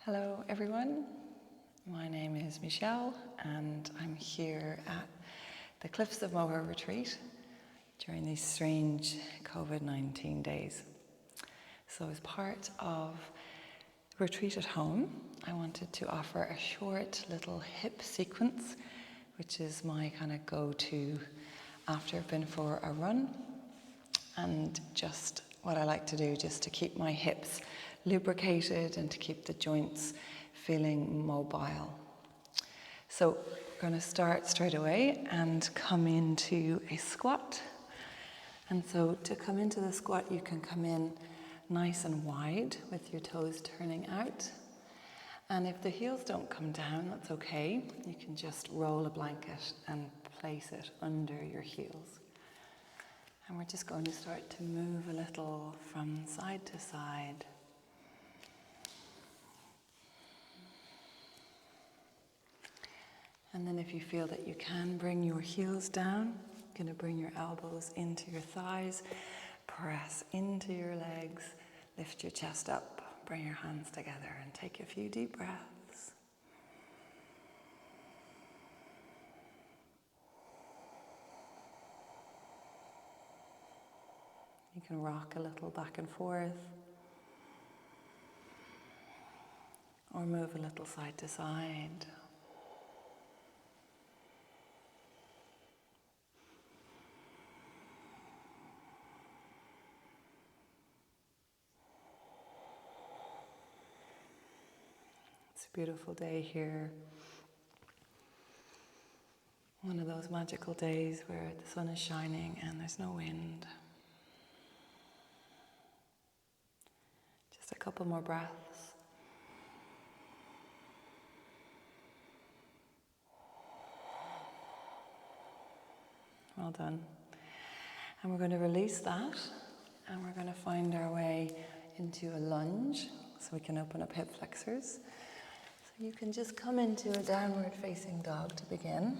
Hello everyone, my name is Michelle and I'm here at the Cliffs of Moher retreat during these strange COVID-19 days. So as part of retreat at home, I wanted to offer a short little hip sequence, which is my kind of go-to after I've been for a run, and just what I like to do just to keep my hips lubricated and to keep the joints feeling mobile. So we're going to start straight away and come into a squat. And so to come into the squat, you can come in nice and wide with your toes turning out. And if the heels don't come down, that's okay. You can just roll a blanket and place it under your heels. And we're just going to start to move a little from side to side. And then if you feel that you can bring your heels down, you're going to bring your elbows into your thighs, press into your legs, lift your chest up, bring your hands together and take a few deep breaths. You can rock a little back and forth, or move a little side to side. It's a beautiful day here. One of those magical days where the sun is shining and there's no wind. Just a couple more breaths. Well done. And we're going to release that and we're going to find our way into a lunge so we can open up hip flexors. So you can just come into a downward facing dog to begin.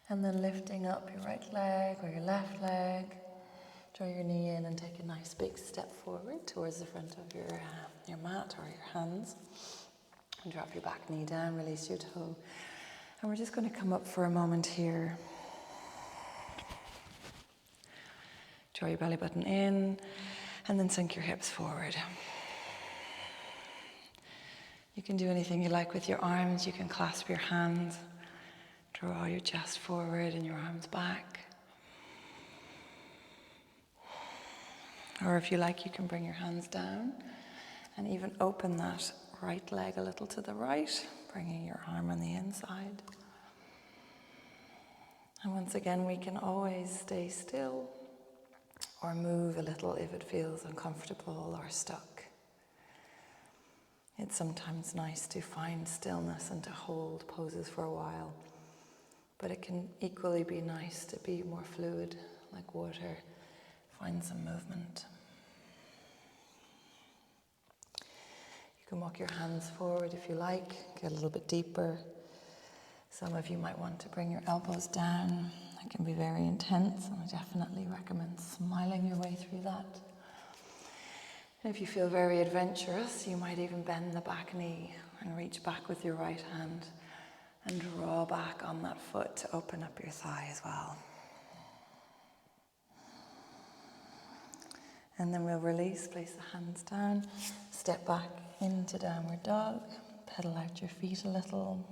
And then lifting up your right leg or your left leg. Draw your knee in and take a nice big step forward towards the front of your mat or your hands. And drop your back knee down, release your toe. And we're just going to come up for a moment here. Draw your belly button in and then sink your hips forward. You can do anything you like with your arms. You can clasp your hands. Draw your chest forward and your arms back. Or if you like, you can bring your hands down and even open that right leg a little to the right, bringing your arm on the inside. And once again, we can always stay still or move a little if it feels uncomfortable or stuck. It's sometimes nice to find stillness and to hold poses for a while, but it can equally be nice to be more fluid, like water, find some movement. You can walk your hands forward if you like, get a little bit deeper. Some of you might want to bring your elbows down. That can be very intense, and I definitely recommend smiling your way through that. And if you feel very adventurous, you might even bend the back knee and reach back with your right hand and draw back on that foot to open up your thigh as well. And then we'll release, place the hands down, step back into downward dog, pedal out your feet a little.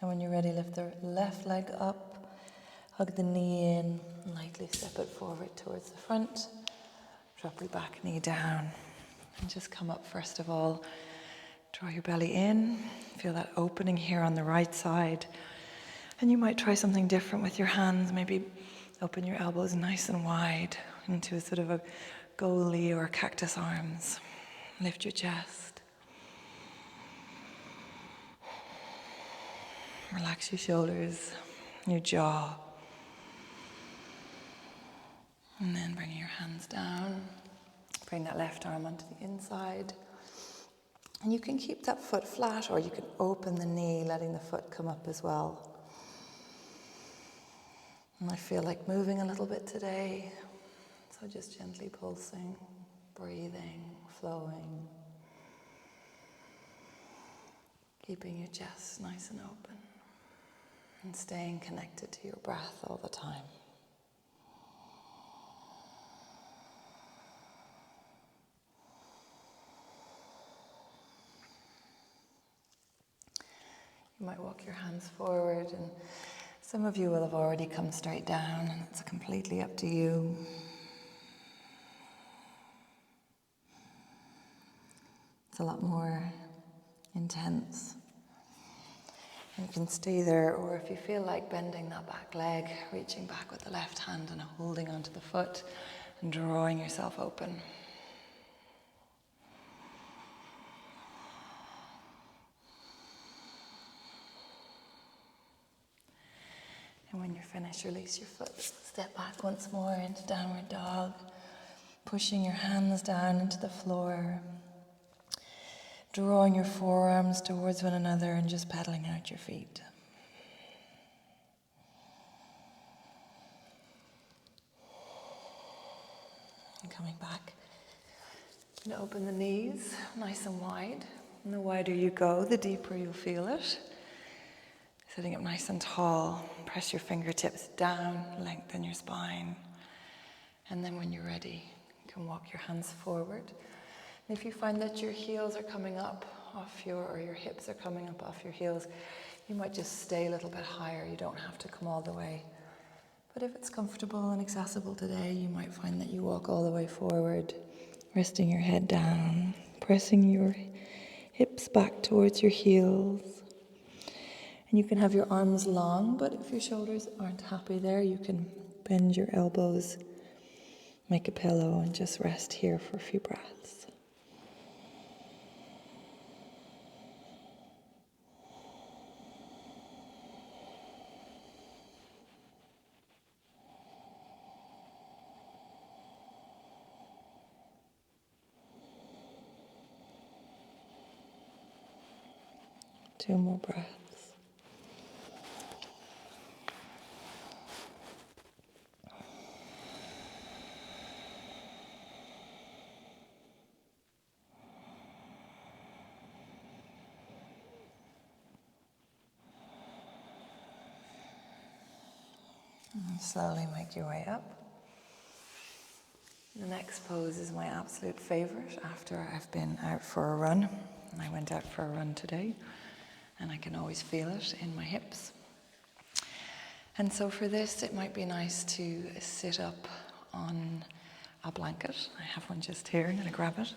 And when you're ready, lift the left leg up, hug the knee in, lightly step it forward towards the front. Drop your back knee down and just come up first of all. Draw your belly in, feel that opening here on the right side. And you might try something different with your hands, maybe open your elbows nice and wide into a sort of a goalie or cactus arms. Lift your chest. Relax your shoulders, your jaw. And then bring your hands down. Bring that left arm onto the inside. And you can keep that foot flat or you can open the knee, letting the foot come up as well. And I feel like moving a little bit today. So just gently pulsing, breathing, flowing. Keeping your chest nice and open and staying connected to your breath all the time. You might walk your hands forward, and some of you will have already come straight down, and it's completely up to you. It's a lot more intense. You can stay there, or if you feel like bending that back leg, reaching back with the left hand and holding onto the foot and drawing yourself open. And when you're finished, release your foot. Step back once more into downward dog, pushing your hands down into the floor, drawing your forearms towards one another and just pedaling out your feet. And coming back, you can open the knees nice and wide. And the wider you go, the deeper you'll feel it. Sitting up nice and tall, press your fingertips down, lengthen your spine. And then when you're ready, you can walk your hands forward. And if you find that your heels are coming up or your hips are coming up off your heels, you might just stay a little bit higher. You don't have to come all the way. But if it's comfortable and accessible today, you might find that you walk all the way forward, resting your head down, pressing your hips back towards your heels. And you can have your arms long, but if your shoulders aren't happy there, you can bend your elbows, make a pillow, and just rest here for a few breaths. Two more breaths. And slowly make your way up. The next pose is my absolute favorite after I've been out for a run. And I went out for a run today, and I can always feel it in my hips. And so for this, it might be nice to sit up on a blanket. I have one just here, I'm going to grab it.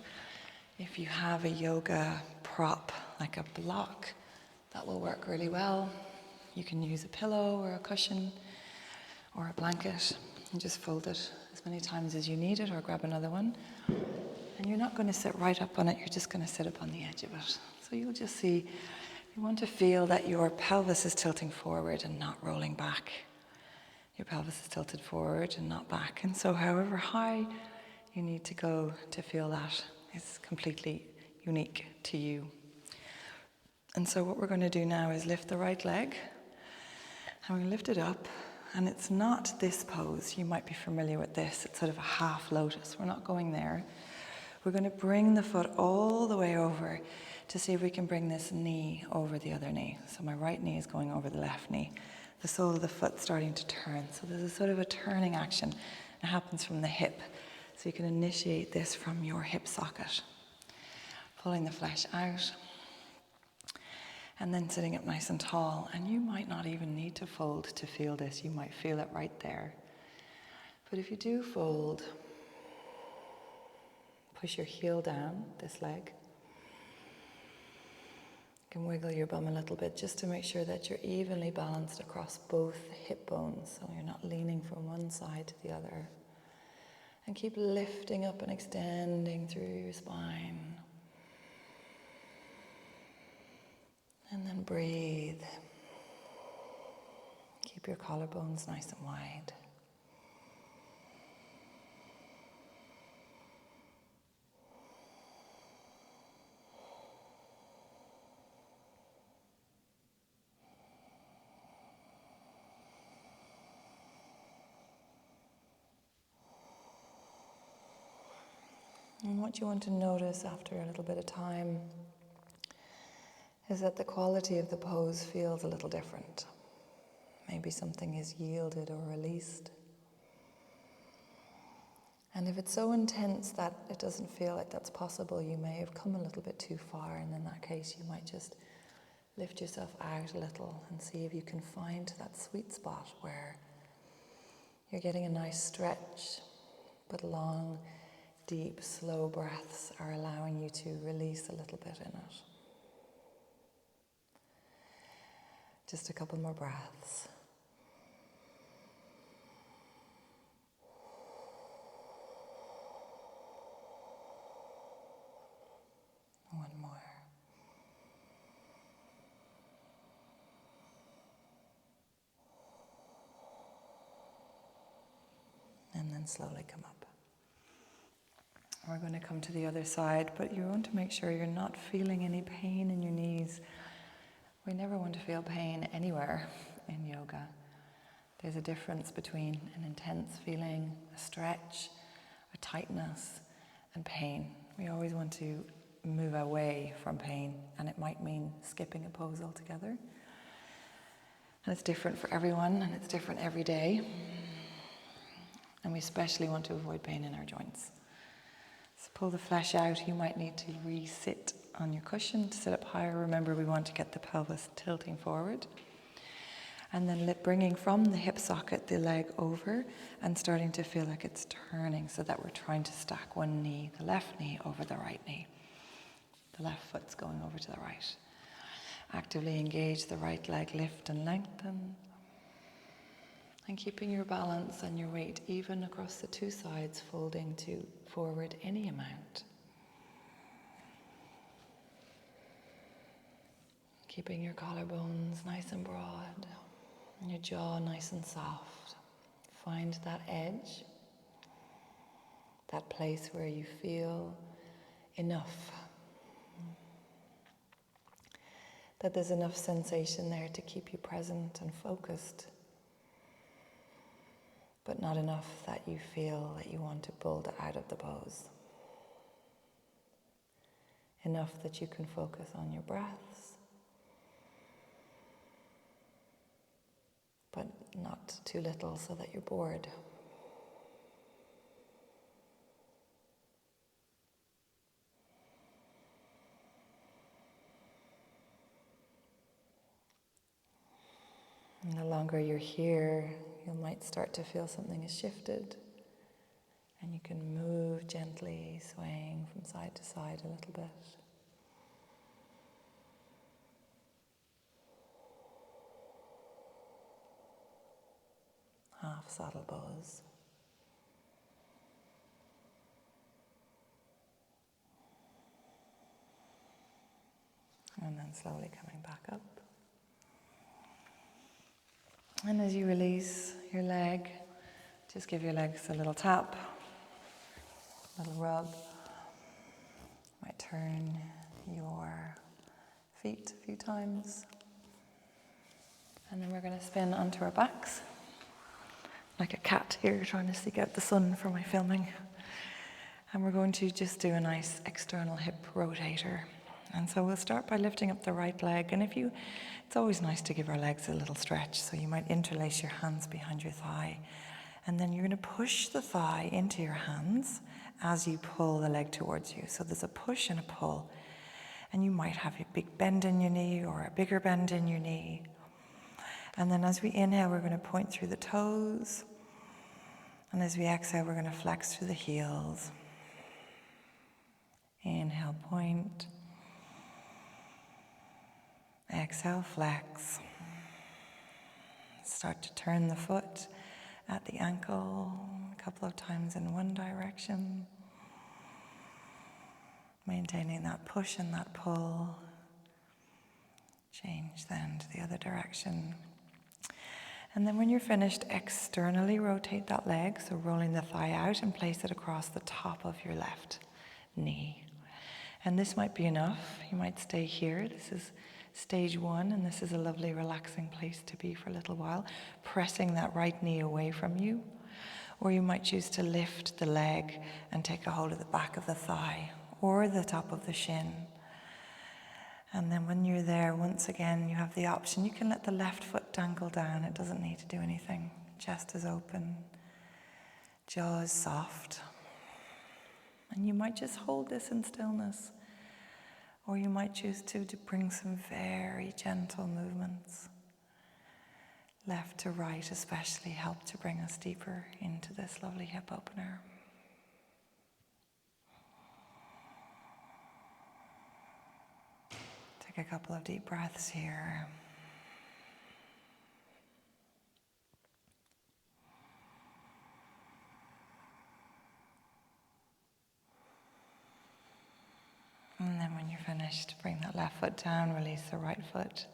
If you have a yoga prop, like a block, that will work really well. You can use a pillow or a cushion or a blanket and just fold it as many times as you need it, or grab another one. And you're not going to sit right up on it, you're just going to sit up on the edge of it. So you'll just see, you want to feel that your pelvis is tilting forward and not rolling back. Your pelvis is tilted forward and not back. And so however high you need to go to feel that is completely unique to you. And so what we're going to do now is lift the right leg. And we're going to lift it up. And it's not this pose. You might be familiar with this. It's sort of a half lotus. We're not going there. We're going to bring the foot all the way over to see if we can bring this knee over the other knee. So my right knee is going over the left knee. The sole of the foot starting to turn. So there's a sort of a turning action. It happens from the hip. So you can initiate this from your hip socket. Pulling the flesh out. And then sitting up nice and tall. And you might not even need to fold to feel this. You might feel it right there. But if you do fold, push your heel down, this leg. You can wiggle your bum a little bit just to make sure that you're evenly balanced across both hip bones. So you're not leaning from one side to the other. And keep lifting up and extending through your spine. And then breathe. Keep your collarbones nice and wide. And what you want to notice after a little bit of time is that the quality of the pose feels a little different. Maybe something is yielded or released. And if it's so intense that it doesn't feel like that's possible, you may have come a little bit too far, and in that case you might just lift yourself out a little and see if you can find that sweet spot where you're getting a nice stretch, but long, deep, slow breaths are allowing you to release a little bit in it. Just a couple more breaths. One more. And then slowly come up. We're going to come to the other side, but you want to make sure you're not feeling any pain in your knees. We never want to feel pain anywhere in yoga. There's a difference between an intense feeling, a stretch, a tightness, and pain. We always want to move away from pain, and it might mean skipping a pose altogether. And it's different for everyone, and it's different every day. And we especially want to avoid pain in our joints. So pull the flesh out. You might need to re-sit on your cushion to sit up higher. Remember, we want to get the pelvis tilting forward. And then bringing from the hip socket the leg over and starting to feel like it's turning, so that we're trying to stack one knee, the left knee, over the right knee. The left foot's going over to the right. Actively engage the right leg, lift and lengthen. And keeping your balance and your weight even across the two sides, folding to forward any amount. Keeping your collarbones nice and broad, and your jaw nice and soft. Find that edge, that place where you feel enough. That there's enough sensation there to keep you present and focused, but not enough that you feel that you want to bolt out of the pose. Enough that you can focus on your breaths, but not too little so that you're bored. And the longer you're here, you might start to feel something has shifted, and you can move gently, swaying from side to side a little bit. Half saddle pose. And then slowly coming back up. And as you release your leg, just give your legs a little tap, a little rub. You might turn your feet a few times. And then we're going to spin onto our backs, like a cat here trying to seek out the sun for my filming. And we're going to just do a nice external hip rotator. And so we'll start by lifting up the right leg. And it's always nice to give our legs a little stretch. So you might interlace your hands behind your thigh. And then you're going to push the thigh into your hands as you pull the leg towards you. So there's a push and a pull. And you might have a big bend in your knee or a bigger bend in your knee. And then as we inhale, we're going to point through the toes. And as we exhale, we're going to flex through the heels. Inhale, point. Exhale, flex. Start to turn the foot at the ankle a couple of times in one direction. Maintaining that push and that pull. Change then to the other direction. And then when you're finished, externally rotate that leg, so rolling the thigh out and place it across the top of your left knee. And this might be enough. You might stay here. This is stage one, and this is a lovely relaxing place to be for a little while, pressing that right knee away from you. Or you might choose to lift the leg and take a hold of the back of the thigh or the top of the shin. And then when you're there, once again, you have the option. You can let the left foot dangle down. It doesn't need to do anything. Chest is open. Jaw is soft. And you might just hold this in stillness. Or you might choose to bring some very gentle movements. Left to right especially help to bring us deeper into this lovely hip opener. Take a couple of deep breaths here. And then when you're finished, bring that left foot down, release the right foot.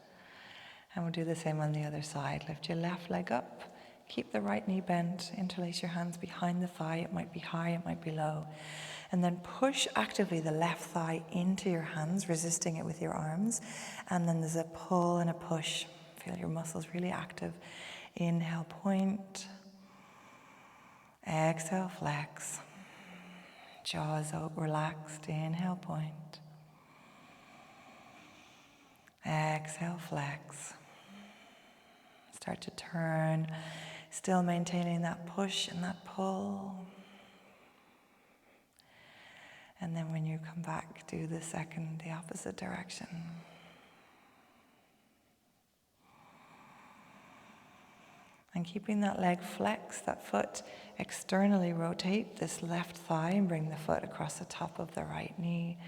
And we'll do the same on the other side. Lift your left leg up, keep the right knee bent, interlace your hands behind the thigh. It might be high, it might be low. And then push actively the left thigh into your hands, resisting it with your arms. And then there's a pull and a push. Feel your muscles really active. Inhale, point. Exhale, flex. Jaws out, relaxed. Inhale, point. Exhale, flex. Start to turn, still maintaining that push and that pull. And then when you come back, do the opposite direction. And keeping that leg flexed, that foot externally rotate this left thigh and bring the foot across the top of the right knee.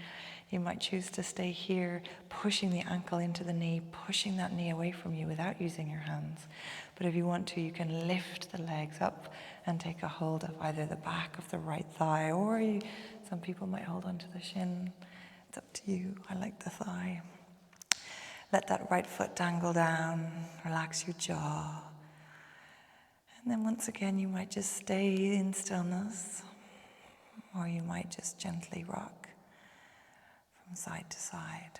You might choose to stay here, pushing the ankle into the knee, pushing that knee away from you without using your hands. But if you want to, you can lift the legs up and take a hold of either the back of the right thigh, or some people might hold onto the shin. It's up to you. I like the thigh. Let that right foot dangle down, relax your jaw. And then once again, you might just stay in stillness, or you might just gently rock from side to side.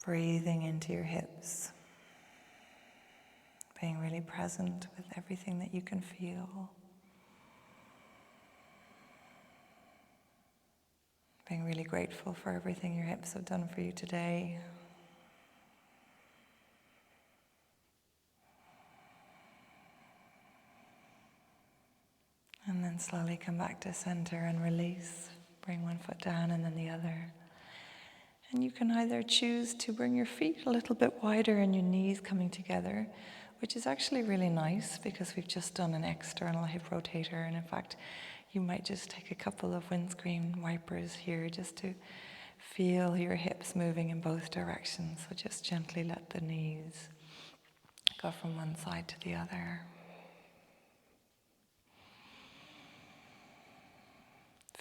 Breathing into your hips, being really present with everything that you can feel. Being really grateful for everything your hips have done for you today. And then slowly come back to center and release. Bring one foot down and then the other. And you can either choose to bring your feet a little bit wider and your knees coming together, which is actually really nice because we've just done an external hip rotator. And in fact, you might just take a couple of windscreen wipers here just to feel your hips moving in both directions. So just gently let the knees go from one side to the other.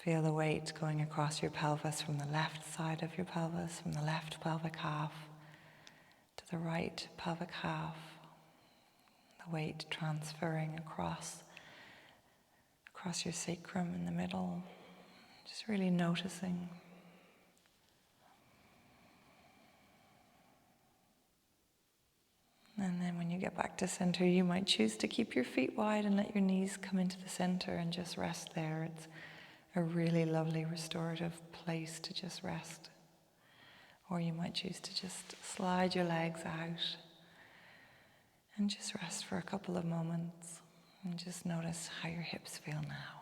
Feel the weight going across your pelvis from the left side of your pelvis, from the left pelvic half to the right pelvic half. The weight transferring across your sacrum in the middle. Just really noticing. And then when you get back to center, you might choose to keep your feet wide and let your knees come into the center and just rest there. It's a really lovely restorative place to just rest. Or you might choose to just slide your legs out and just rest for a couple of moments and just notice how your hips feel now.